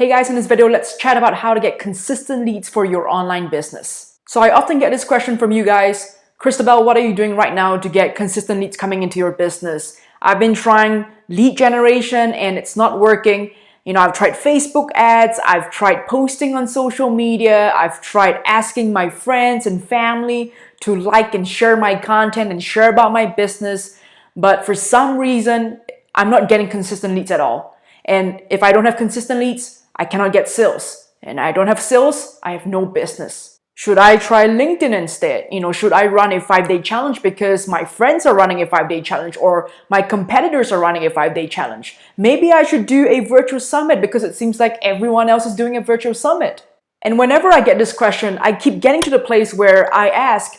Hey guys, in this video, let's chat about how to get consistent leads for your online business. So I often get this question from you guys, Christabel, what are you doing right now to get consistent leads coming into your business? I've been trying lead generation and it's not working. I've tried Facebook ads, I've tried posting on social media, I've tried asking my friends and family to like and share my content and share about my business. But for some reason, I'm not getting consistent leads at all. And if I don't have consistent leads, I cannot get sales. And I don't have sales, I have no business. Should I try LinkedIn instead? Should I run a 5-day challenge because my friends are running a 5-day challenge or my competitors are running a 5-day challenge? Maybe I should do a virtual summit because it seems like everyone else is doing a virtual summit. And whenever I get this question, I keep getting to the place where I ask,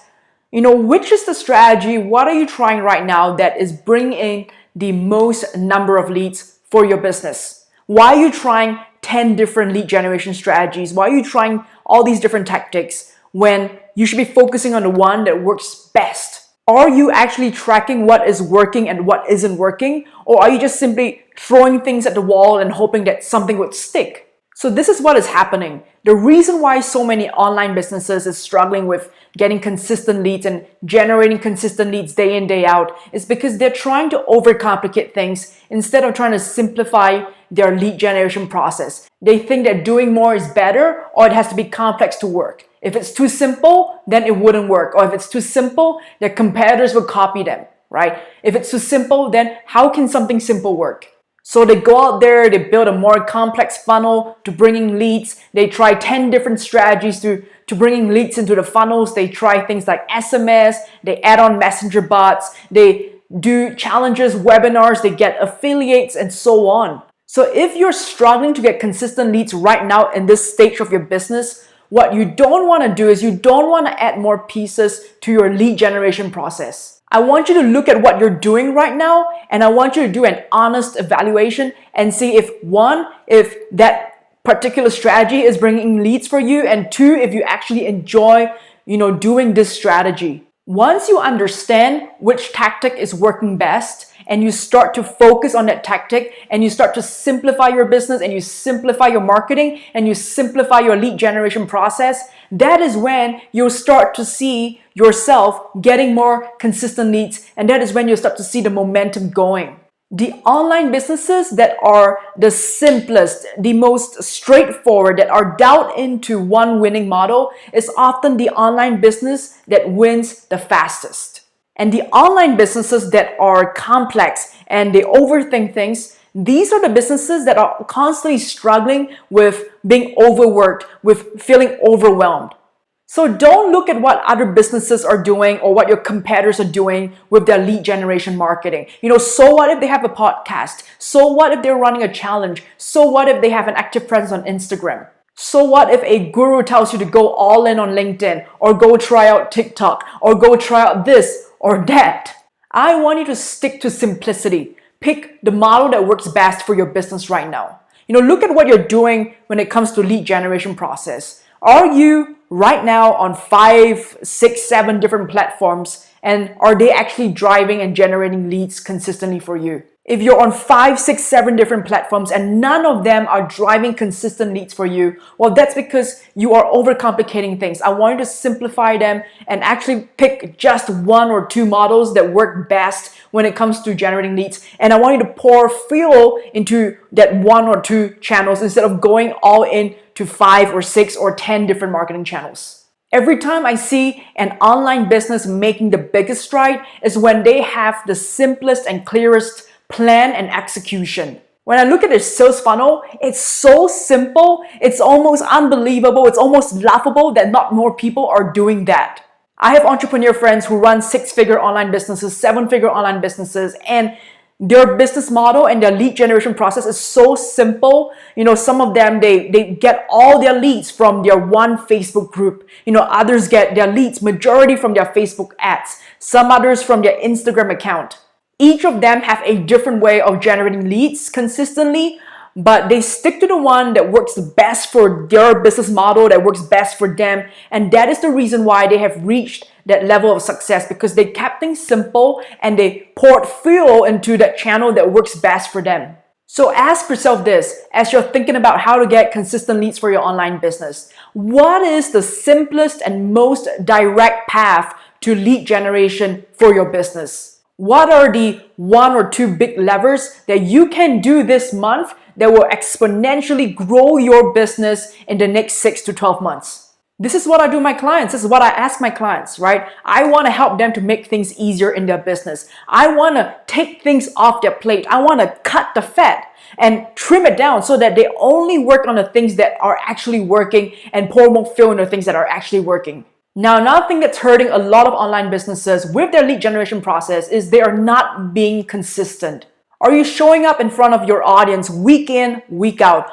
which is the strategy? What are you trying right now that is bringing in the most number of leads for your business? Why are you trying 10 different lead generation strategies? Why are you trying all these different tactics when you should be focusing on the one that works best? Are you actually tracking what is working and what isn't working? Or are you just simply throwing things at the wall and hoping that something would stick? So this is what is happening. The reason why so many online businesses is struggling with getting consistent leads and generating consistent leads day in, day out is because they're trying to overcomplicate things instead of trying to simplify their lead generation process. They think that doing more is better or it has to be complex to work. If it's too simple, then it wouldn't work. Or if it's too simple, their competitors will copy them, right? If it's too simple, then how can something simple work? So they go out there, they build a more complex funnel to bringing leads. They try 10 different strategies to bringing leads into the funnels. They try things like SMS, they add on messenger bots, they do challenges, webinars, they get affiliates and so on. So if you're struggling to get consistent leads right now in this stage of your business, what you don't want to do is you don't want to add more pieces to your lead generation process. I want you to look at what you're doing right now and I want you to do an honest evaluation and see if that particular strategy is bringing leads for you, and two, if you actually enjoy, doing this strategy. Once you understand which tactic is working best and you start to focus on that tactic and you start to simplify your business and you simplify your marketing and you simplify your lead generation process, that is when you'll start to see yourself getting more consistent leads, and that is when you'll start to see the momentum going. The online businesses that are the simplest, the most straightforward, that are dialed into one winning model is often the online business that wins the fastest. And the online businesses that are complex and they overthink things, these are the businesses that are constantly struggling with being overworked, with feeling overwhelmed. So don't look at what other businesses are doing or what your competitors are doing with their lead generation marketing. So what if they have a podcast? So what if they're running a challenge? So what if they have an active presence on Instagram? So what if a guru tells you to go all in on LinkedIn or go try out TikTok or go try out this or that? I want you to stick to simplicity. Pick the model that works best for your business right now. Look at what you're doing when it comes to lead generation process. Are you right now on 5, 6, 7 different platforms, and are they actually driving and generating leads consistently for you? If you're on 5, 6, 7 different platforms and none of them are driving consistent leads for you, well, that's because you are overcomplicating things. I want you to simplify them and actually pick just 1 or 2 models that work best when it comes to generating leads. And I want you to pour fuel into that 1 or 2 channels instead of going all in to 5 or 6 or 10 different marketing channels. Every time I see an online business making the biggest stride is when they have the simplest and clearest plan and execution. When I look at their sales funnel, it's so simple, it's almost unbelievable, it's almost laughable that not more people are doing that. I have entrepreneur friends who run 6-figure online businesses, 7-figure online businesses, and their business model and their lead generation process is so simple. Some of them, they get all their leads from their one Facebook group. Others get their leads majority from their Facebook ads. Some others from their Instagram account. Each of them have a different way of generating leads consistently, but they stick to the one that works best for their business model, that works best for them. And that is the reason why they have reached that level of success, because they kept things simple and they poured fuel into that channel that works best for them. So ask yourself this as you're thinking about how to get consistent leads for your online business. What is the simplest and most direct path to lead generation for your business? What are the 1 or 2 big levers that you can do this month that will exponentially grow your business in the next 6 to 12 months? This is what I do with my clients. This is what I ask my clients, right? I want to help them to make things easier in their business. I want to take things off their plate. I want to cut the fat and trim it down so that they only work on the things that are actually working and pour more fuel in the things that are actually working. Now, another thing that's hurting a lot of online businesses with their lead generation process is they are not being consistent. Are you showing up in front of your audience week in, week out?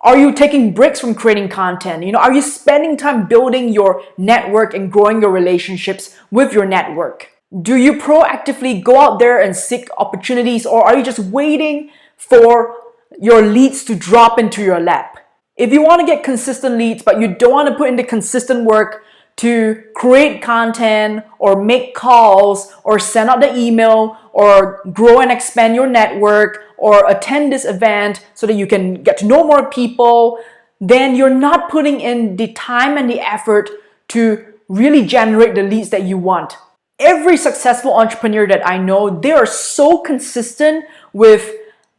Are you taking breaks from creating content? Are you spending time building your network and growing your relationships with your network? Do you proactively go out there and seek opportunities, or are you just waiting for your leads to drop into your lap? If you want to get consistent leads, but you don't want to put in the consistent work to create content or make calls or send out the email or grow and expand your network or attend this event so that you can get to know more people, then you're not putting in the time and the effort to really generate the leads that you want. Every successful entrepreneur that I know, they are so consistent with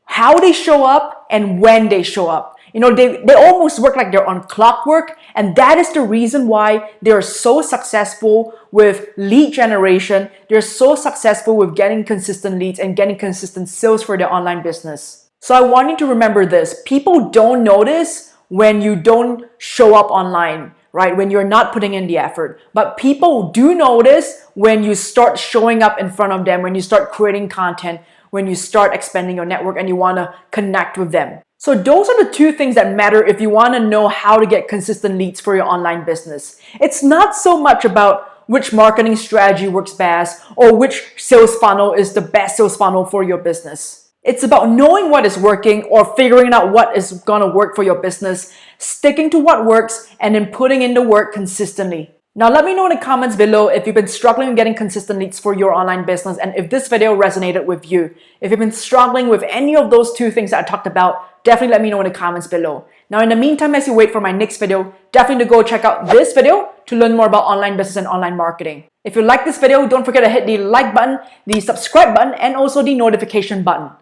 how they show up and when they show up. They almost work like they're on clockwork, and that is the reason why they're so successful with lead generation. They're so successful with getting consistent leads and getting consistent sales for their online business. So I want you to remember this. People don't notice when you don't show up online, right? When you're not putting in the effort. But people do notice when you start showing up in front of them, when you start creating content, when you start expanding your network and you want to connect with them. So those are the 2 things that matter if you want to know how to get consistent leads for your online business. It's not so much about which marketing strategy works best or which sales funnel is the best sales funnel for your business. It's about knowing what is working or figuring out what is going to work for your business, sticking to what works, and then putting in the work consistently. Now, let me know in the comments below if you've been struggling with getting consistent leads for your online business and if this video resonated with you. If you've been struggling with any of those 2 things that I talked about, definitely let me know in the comments below. Now, in the meantime, as you wait for my next video, definitely go check out this video to learn more about online business and online marketing. If you like this video, don't forget to hit the like button, the subscribe button, and also the notification button.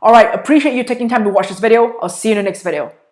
Alright, appreciate you taking time to watch this video. I'll see you in the next video.